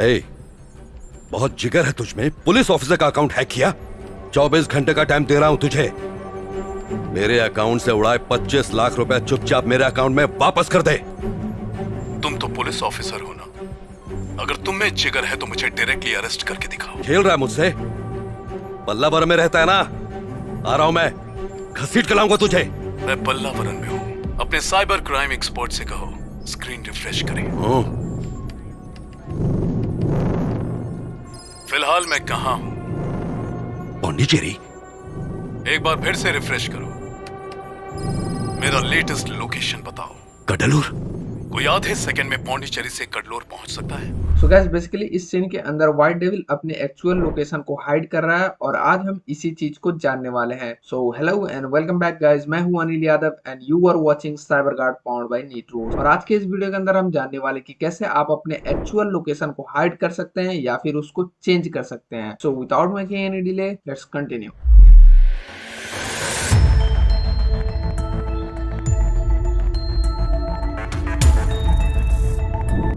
ए, बहुत जिगर है तुझमें। पुलिस ऑफिसर का अकाउंट हैक किया। 24 घंटे का टाइम दे रहा हूं तुझे। मेरे अकाउंट से उड़ाए 25 लाख रुपए चुपचाप मेरे अकाउंट में वापस कर दे। तुम तो पुलिस ऑफिसर हो ना। अगर तुम में जिगर है तो मुझे डायरेक्टली अरेस्ट करके दिखाओ। खेल रहा है मुझसे? पल्लावर में रहता है ना? आ रहा हूं मैं, घसीट के लाऊंगा तुझे। मैं पल्लावरन में हूं। अपने साइबर क्राइम एक्सपर्ट से कहो स्क्रीन रिफ्रेश करें। फिलहाल मैं कहां हूं? पौंडीचेरी। एक बार फिर से रिफ्रेश करो। मेरा लेटेस्ट लोकेशन बताओ। कडलूर। कोई आधे सेकंड में पौंडीचेरी से कडलोर पहुंच सकता है? सो गाइस बेसिकली इस सीन के अंदर व्हाइट डेविल अपने एक्चुअल लोकेशन को हाइड कर रहा है और आज हम इसी चीज को जानने वाले हैं। So hello and welcome back guys, मैं हूं Anil Yadav and you are watching cyber guard powered by Nitroz. और आज के इस वीडियो के अंदर हम जानने वाले कि कैसे आप अपने एक्चुअल लोकेशन को हाइड कर सकते हैं या फिर उसको चेंज कर सकते हैं। So without making any delay let's continue.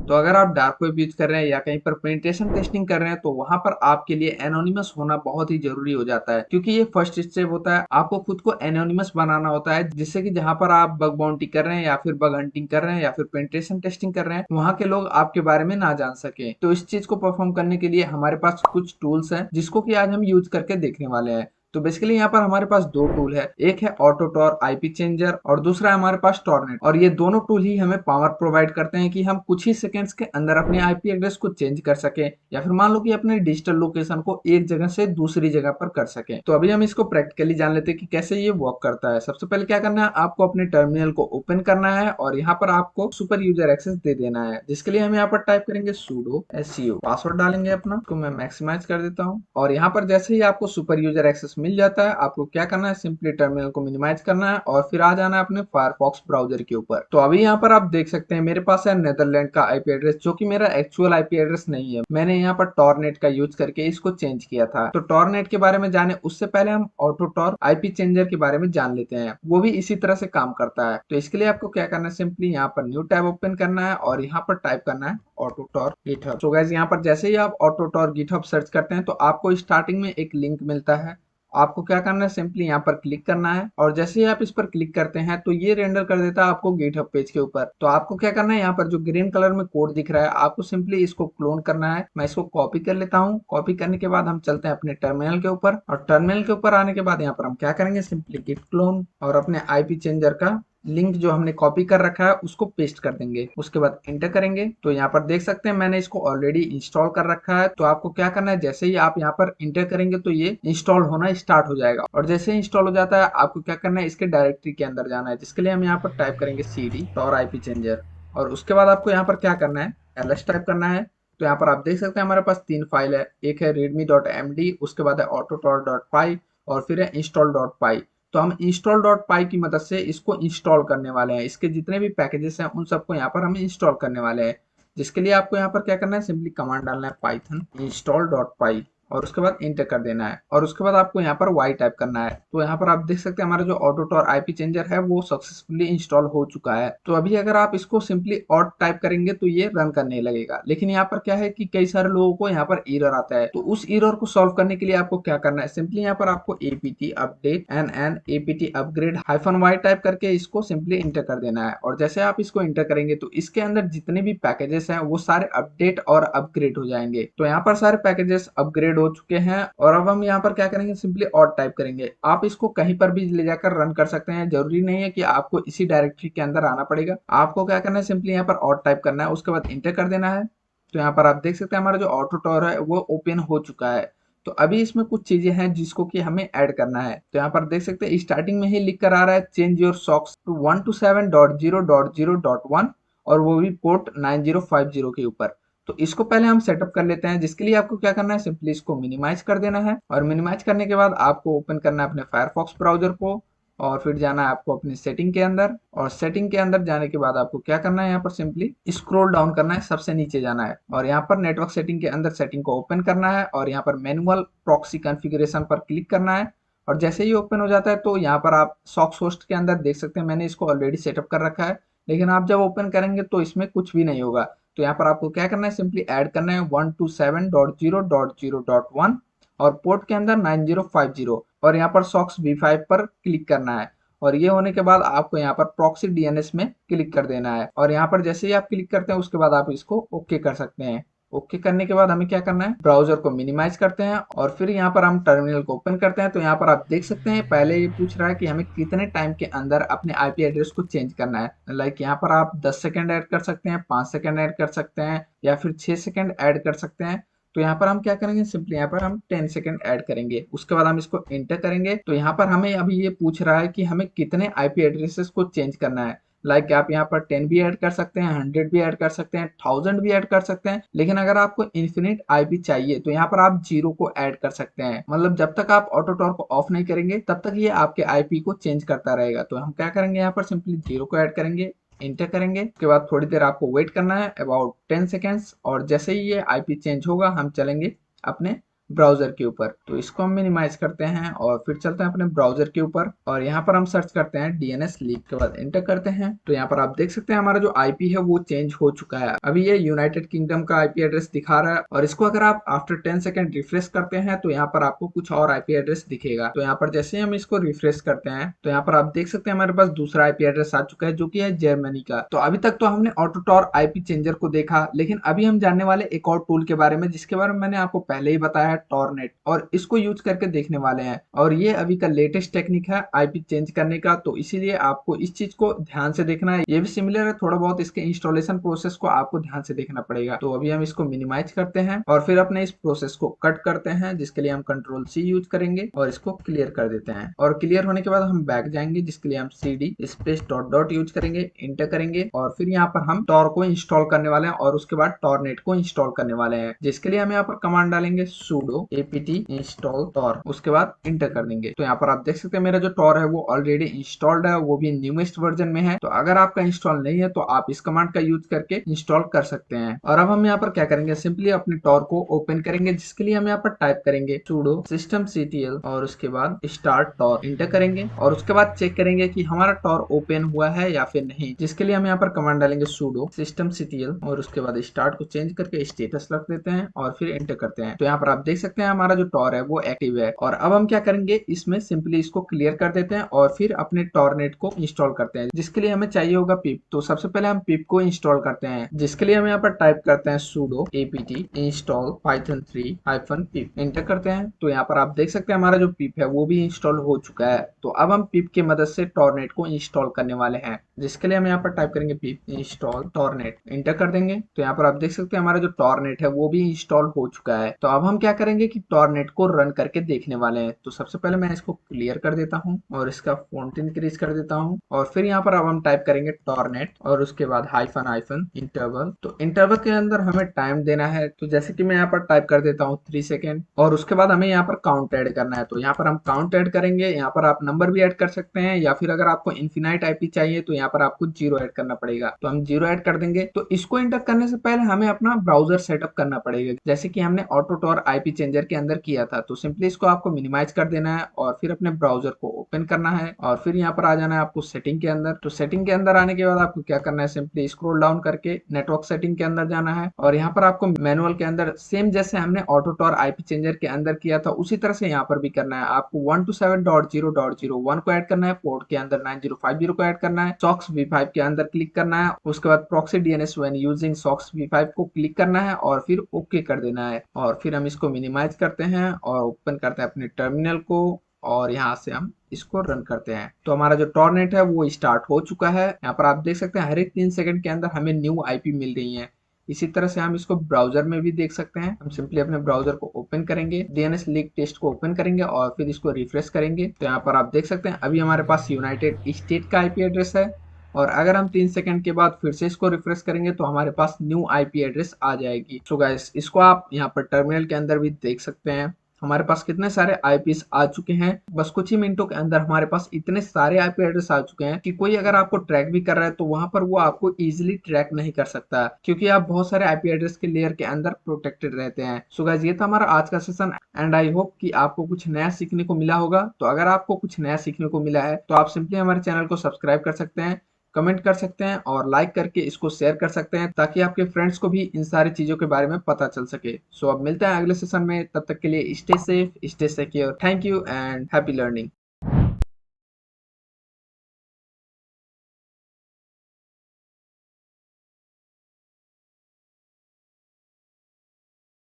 तो अगर आप डार्क वेब यूज कर रहे हैं या कहीं पर पेनिट्रेशन टेस्टिंग कर रहे हैं तो वहां पर आपके लिए एनोनिमस होना बहुत ही जरूरी हो जाता है, क्योंकि ये फर्स्ट स्टेप होता है। आपको खुद को एनोनिमस बनाना होता है, जिससे कि जहां पर आप बग बाउंटी कर रहे हैं या फिर बग हंटिंग कर रहे हैं या फिर पेनिट्रेशन टेस्टिंग कर रहे हैं, वहां के लोग आपके बारे में ना जान सके। तो इस चीज को परफॉर्म करने के लिए हमारे पास कुछ टूल्स हैं जिसको कि आज हम यूज करके देखने वाले हैं। तो बेसिकली यहाँ पर हमारे पास दो टूल है, एक है ऑटोटॉर आईपी चेंजर और दूसरा है हमारे पास टॉरनेट। और ये दोनों टूल ही हमें पावर प्रोवाइड करते हैं कि हम कुछ ही सेकंड्स के अंदर अपने आईपी एड्रेस को चेंज कर सके या फिर मान लो कि अपने डिजिटल लोकेशन को एक जगह से दूसरी जगह पर कर सके। तो अभी हम इसको प्रैक्टिकली जान लेते हैं कि कैसे ये वर्क करता है। सबसे पहले क्या करना है, आपको अपने टर्मिनल को ओपन करना है और यहाँ पर आपको सुपर यूजर एक्सेस दे देना है, जिसके लिए हम यहाँ पर टाइप करेंगे sudo su, पासवर्ड डालेंगे अपना, को मैं मैक्सिमाइज कर देता हूँ। और यहाँ पर जैसे ही आपको सुपर यूजर एक्सेस मिल जाता है, आपको क्या करना है, सिंपली टर्मिनल को मिनिमाइज करना है और फिर आ जाना है अपने फायरफॉक्स ब्राउजर के ऊपर। तो अभी यहाँ पर आप देख सकते हैं मेरे पास है नेदरलैंड का आईपी एड्रेस, जो कि मेरा एक्चुअल आईपी एड्रेस नहीं है। मैंने यहाँ पर टॉरनेट का यूज करके इसको चेंज किया था। तो टॉरनेट के बारे में जाने उससे पहले हम ऑटोटॉर आईपी चेंजर के बारे में जान लेते हैं, वो भी इसी तरह से काम करता है। तो इसके लिए आपको क्या करना है, सिंपली यहाँ पर न्यू टैब ओपन करना है और यहाँ पर टाइप करना है ऑटोटॉर गिटहब। तो गाइस यहाँ पर जैसे ही आप ऑटोटॉर गिटहब सर्च करते हैं तो आपको स्टार्टिंग में एक लिंक मिलता है। आपको क्या करना है, सिंपली यहाँ पर क्लिक करना है और जैसे ही आप इस पर क्लिक करते हैं तो ये रेंडर कर देता है आपको गिटहब पेज के ऊपर। तो आपको क्या करना है, यहाँ पर जो ग्रीन कलर में कोड दिख रहा है आपको सिंपली इसको क्लोन करना है। मैं इसको कॉपी कर लेता हूँ। कॉपी करने के बाद हम चलते हैं अपने टर्मिनल के ऊपर और टर्मिनल के ऊपर आने के बाद यहाँ पर हम क्या करेंगे, सिंपली गिट क्लोन और अपने आईपी चेंजर का लिंक जो हमने कॉपी कर रखा है उसको पेस्ट कर देंगे। उसके बाद एंटर करेंगे तो यहाँ पर देख सकते हैं मैंने इसको ऑलरेडी इंस्टॉल कर रखा है। तो आपको क्या करना है, जैसे ही आप यहाँ पर एंटर करेंगे तो ये इंस्टॉल होना स्टार्ट हो जाएगा और जैसे ही इंस्टॉल हो जाता है आपको क्या करना है, इसके डायरेक्टरी के अंदर जाना है, जिसके लिए हम यहाँ पर टाइप करेंगे cd टॉर आईपी चेंजर और उसके बाद आपको यहाँ पर क्या करना है, ls टाइप करना है। तो यहाँ पर आप देख सकते हैं हमारे पास तीन फाइल है, एक है readme.md, उसके बाद है autotor.py और फिर है install.py। तो हम install.py की मदद से इसको इंस्टॉल करने वाले हैं। इसके जितने भी पैकेजेस हैं उन सबको यहाँ पर हम इंस्टॉल करने वाले हैं, जिसके लिए आपको यहाँ पर क्या करना है, सिंपली कमांड डालना है python install.py और उसके बाद इंटर कर देना है और उसके बाद आपको यहाँ पर y टाइप करना है। तो यहाँ पर आप देख सकते हैं हमारा जो ऑटोटॉर आईपी चेंजर है वो सक्सेसफुली इंस्टॉल हो चुका है। तो अभी अगर आप इसको सिंपली ऑट टाइप करेंगे तो ये रन करने लगेगा, लेकिन यहाँ पर क्या है कि कई सारे लोगों को यहाँ पर एरर आता है। तो उस एरर को सॉल्व करने के लिए आपको क्या करना है, सिंपली यहाँ पर आपको apt update and apt upgrade -y type करके इसको सिंपली इंटर कर देना है और जैसे आप इसको इंटर करेंगे तो इसके अंदर जितने भी पैकेजेस हैं वो सारे अपडेट और अपग्रेड हो जाएंगे। तो यहाँ पर सारे पैकेजेस अपग्रेड हो चुके हैं और अब हम यहाँ पर क्या करेंगे, सिंपली ऑट टाइप करेंगे। आप इसको कहीं पर भी ले जाकर रन कर सकते हैं, जरूरी नहीं है कि आपको इसी डायरेक्टरी के अंदर आना पड़ेगा। आपको क्या करना है, सिंपली यहाँ पर ऑट टाइप करना है, उसके बाद इंटर कर देना है। तो यहाँ पर आप देख सकते हैं हमारा जो ऑटोटॉर है वो ओपन हो चुका है। तो अभी इसमें कुछ चीजें हैं जिसको कि हमें ऐड करना है। तो यहाँ पर देख सकते हैं स्टार्टिंग में ही लिख कर आ रहा है चेंज योर सॉक्स टू 127.0.0.1 और वो भी पोर्ट 9050 के ऊपर। तो इसको पहले हम सेटअप कर लेते हैं, जिसके लिए आपको क्या करना है, सिंपली इसको मिनिमाइज कर देना है और मिनिमाइज करने के बाद आपको ओपन करना है अपने फायरफॉक्स ब्राउजर को और फिर जाना है आपको अपनी सेटिंग के अंदर और सेटिंग के अंदर जाने के बाद आपको क्या करना है, यहाँ पर सिंपली स्क्रॉल डाउन करना है, सबसे नीचे जाना है और यहाँ पर नेटवर्क सेटिंग के अंदर सेटिंग को ओपन करना है और यहाँ पर मैनुअल प्रॉक्सी कॉन्फ़िगरेशन पर क्लिक करना है और जैसे ही ओपन हो जाता है तो यहाँ पर आप सॉक्स होस्ट के अंदर देख सकते हैं मैंने इसको ऑलरेडी सेटअप कर रखा है, लेकिन आप जब ओपन करेंगे तो इसमें कुछ भी नहीं होगा। तो यहाँ पर आपको क्या करना है, सिंपली ऐड करना है 127.0.0.1 और पोर्ट के अंदर 9050 और यहाँ पर सॉक्स V5 पर क्लिक करना है। और ये होने के बाद आपको यहाँ पर प्रॉक्सी डीएनएस में क्लिक कर देना है और यहाँ पर जैसे ही आप क्लिक करते हैं उसके बाद आप इसको ओके कर सकते हैं। ओके करने के बाद हमें क्या करना है, ब्राउजर को मिनिमाइज करते हैं और फिर यहाँ पर हम टर्मिनल को ओपन करते हैं। तो यहाँ पर आप देख सकते हैं पहले ये पूछ रहा है कि हमें कितने टाइम के अंदर अपने आईपी एड्रेस को चेंज करना है। लाइक यहाँ पर आप 10 सेकंड ऐड कर सकते हैं, 5 सेकंड ऐड कर सकते हैं या फिर 6 सेकंड ऐड कर सकते हैं। तो यहाँ पर हम क्या करेंगे, सिंपली यहाँ पर हम 10 सेकंड ऐड करेंगे, उसके बाद हम इसको एंटर करेंगे। तो यहाँ पर हमें अभी ये पूछ रहा है कि हमें कितने आईपी एड्रेसेस को चेंज करना है। लाइक आप यहाँ पर 10 भी ऐड कर सकते हैं, 100 भी ऐड कर सकते हैं, 1000 भी ऐड कर सकते हैं। लेकिन अगर आपको इन्फिनिट आईपी चाहिए तो यहाँ पर आप 0 को ऐड कर सकते हैं। मतलब जब तक आप ऑटो टॉर को ऑफ नहीं करेंगे तब तक ये आपके आईपी को चेंज करता रहेगा। तो हम क्या करेंगे, यहाँ पर सिंपली 0 को ऐड करेंगे, इंटर करेंगे। उसके बाद थोड़ी देर आपको वेट करना है, अबाउट 10 सेकेंड्स। और जैसे ही ये आईपी चेंज होगा हम चलेंगे अपने ब्राउजर के ऊपर। तो इसको हम मिनिमाइज करते हैं और फिर चलते हैं अपने ब्राउजर के ऊपर और यहाँ पर हम सर्च करते हैं डीएनएस लीक, के बाद एंटर करते हैं। तो यहाँ पर आप देख सकते हैं हमारा जो आईपी है वो चेंज हो चुका है। अभी ये यूनाइटेड किंगडम का आईपी एड्रेस दिखा रहा है और इसको अगर आप आफ्टर 10 सेकंड रिफ्रेश करते हैं तो यहाँ पर आपको कुछ और आईपी एड्रेस दिखेगा। तो यहाँ पर जैसे ही हम इसको रिफ्रेश करते हैं तो यहाँ पर आप देख सकते हैं हमारे पास दूसरा आईपी एड्रेस आ चुका है जो कि है जर्मनी का। तो अभी तक तो हमने ऑटोटॉर आईपी चेंजर को देखा, लेकिन अभी हम जानने वाले एक और टूल के बारे में जिसके बारे में मैंने आपको पहले ही बताया है, टॉरनेट। और इसको यूज करके देखने वाले हैं और ये अभी का लेटेस्ट टेक्निक है आईपी चेंज करने का। तो इसीलिए आपको इस चीज को ध्यान से देखना है। ये भी सिमिलर है थोड़ा बहुत, इसके इंस्टॉलेशन प्रोसेस को आपको ध्यान से देखना पड़ेगा। तो अभी हम इसको मिनिमाइज करते हैं और फिर अपने इस प्रोसेस को कट करते हैं, जिसके लिए हम कंट्रोल सी यूज करेंगे और इसको क्लियर कर देते हैं। और क्लियर होने के बाद हम बैक जाएंगे, जिसके लिए हम cd space dot dot use करेंगे, इंटर करेंगे और फिर यहाँ पर हम टॉर को इंस्टॉल करने वाले हैं और उसके बाद टॉरनेट को इंस्टॉल करने वाले हैं, जिसके लिए हम यहाँ पर कमांड डालेंगे sudo apt इंस्टॉल टॉर, उसके बाद इंटर कर देंगे। तो यहाँ पर आप देख सकते हैं मेरा जो टॉर है वो ऑलरेडी इंस्टॉल्ड है, वो भी न्यूएस्ट वर्जन में है। तो अगर आपका इंस्टॉल नहीं है तो आप इस कमांड का यूज करके इंस्टॉल कर सकते हैं। और अब हम यहाँ पर क्या करेंगे, सिंपली अपने टॉर को ओपन करेंगे, जिसके लिए हम यहाँ पर टाइप करेंगे sudo systemctl और उसके बाद स्टार्ट टॉर, इंटर करेंगे और उसके बाद चेक करेंगे कि हमारा टॉर ओपन हुआ है या फिर नहीं, जिसके लिए हम यहाँ पर कमांड डालेंगे sudo systemctl और उसके बाद स्टार्ट को चेंज करके स्टेटस रख देते हैं और फिर एंटर करते हैं। तो यहाँ पर आप देख सकते हैं हमारा जो टॉर है वो एक्टिव है। और अब हम क्या करेंगे, इसमें सिंपली इसको क्लियर कर देते हैं और फिर अपने टॉरनेट को इंस्टॉल करते हैं, जिसके लिए हमें चाहिए होगा पिप। तो सबसे पहले हम पिप को इंस्टॉल करते हैं, जिसके लिए हम यहाँ पर टाइप करते हैं sudo apt install python3-pip, enter करते हैं। तो यहाँ पर आप देख सकते हैं हमारा जो पिप है वो भी इंस्टॉल हो चुका है। तो अब हम पिप की मदद से टॉरनेट को इंस्टॉल करने वाले हैं, जिसके लिए हम यहाँ पर टाइप करेंगे पिप इंस्टॉल टॉरनेट, एंटर कर देंगे। तो यहाँ पर आप देख सकते हैं हमारा जो टॉरनेट है वो भी इंस्टॉल हो चुका है। तो अब हम क्या करेंगे कि टॉरनेट को रन करके देखने वाले हैं। तो सबसे पहले मैं इसको क्लियर कर देता हूँ और इसका फॉन्ट इंक्रीज कर देता हूँ और फिर यहाँ पर अब हम टाइप करेंगे टॉरनेट और उसके बाद हाइफन हाइफन इंटरवल। तो इंटरवल के अंदर हमें टाइम देना है, तो जैसे कि मैं यहाँ पर टाइप कर देता हूँ 3 सेकेंड और उसके बाद हमें यहाँ पर काउंट ऐड करना है। तो यहाँ पर हम काउंट ऐड करेंगे, यहाँ पर आप नंबर भी ऐड कर सकते हैं या फिर अगर आपको इन्फिनाइट आईपी चाहिए तो यहाँ पर आपको 0 ऐड करना पड़ेगा। तो हम 0 ऐड कर देंगे। तो इसको एंटर करने से पहले हमें अपना ब्राउजर सेटअप करना पड़ेगा, जैसे कि हमने ऑटोटॉर आईपी चेंजर के अंदर किया था। तो सिंपली इसको आपको मिनिमाइज कर देना है और फिर अपने ब्राउजर को ओपन करना है और फिर यहाँ पर आ जाना है आपको सेटिंग के अंदर। तो सेटिंग के अंदर आने के बाद आपको क्या करना है, सिंपली स्क्रॉल डाउन करके नेटवर्क सेटिंग के अंदर जाना है और यहाँ पर आपको मैनुअल के अंदर सेम जैसे हमने ऑटोटॉर आईपी चेंजर के अंदर किया था उसी तरह से यहाँ पर भी करना है। आपको 127.0.0.1 को ऐड करना है, पोर्ट के अंदर 9050 को ऐड करना है, सॉक्स V5 के अंदर क्लिक करना है, उसके बाद proxy DNS when using socks V5 को क्लिक करना है और फिर ओके कर देना है। और फिर हम इसको मिनिमाइज करते हैं और ओपन करते हैं अपने टर्मिनल को और यहाँ से हम इसको रन करते हैं। तो हमारा जो टॉरनेट है वो स्टार्ट हो चुका है। यहाँ पर आप देख सकते हैं हर एक 3 सेकंड के अंदर हमें न्यू आईपी मिल रही है। इसी तरह से हम इसको ब्राउजर में भी देख सकते हैं। हम सिंपली अपने ब्राउजर को ओपन करेंगे, डीएनएस लीक टेस्ट को ओपन करेंगे और फिर इसको रिफ्रेश करेंगे। तो यहाँ पर आप देख सकते हैं अभी हमारे पास यूनाइटेड स्टेट का आईपी एड्रेस है और अगर हम 3 सेकंड के बाद फिर से इसको रिफ्रेश करेंगे तो हमारे पास न्यू आईपी एड्रेस आ जाएगी। सो गाइस, इसको आप यहाँ पर टर्मिनल के अंदर भी देख सकते हैं हमारे पास कितने सारे आईपीस आ चुके हैं। बस कुछ ही मिनटों के अंदर हमारे पास इतने सारे आईपी एड्रेस आ चुके हैं कि कोई अगर आपको ट्रैक भी कर रहा है तो वहां पर वो आपको इजीली ट्रैक नहीं कर सकता, क्योंकि आप बहुत सारे आईपी एड्रेस के लेयर के अंदर प्रोटेक्टेड रहते हैं। सो गाइस, ये था हमारा आज का सेशन एंड आई होप कि आपको कुछ नया सीखने को मिला होगा। तो अगर आपको कुछ नया सीखने को मिला है तो आप सिंपली हमारे चैनल को सब्सक्राइब कर सकते हैं, कमेंट कर सकते हैं और लाइक करके इसको शेयर कर सकते हैं ताकि आपके फ्रेंड्स को भी इन सारी चीजों के बारे में पता चल सके। सो अब मिलते हैं अगले सेशन में, तब तक के लिए stay safe, stay secure. Thank you and happy learning.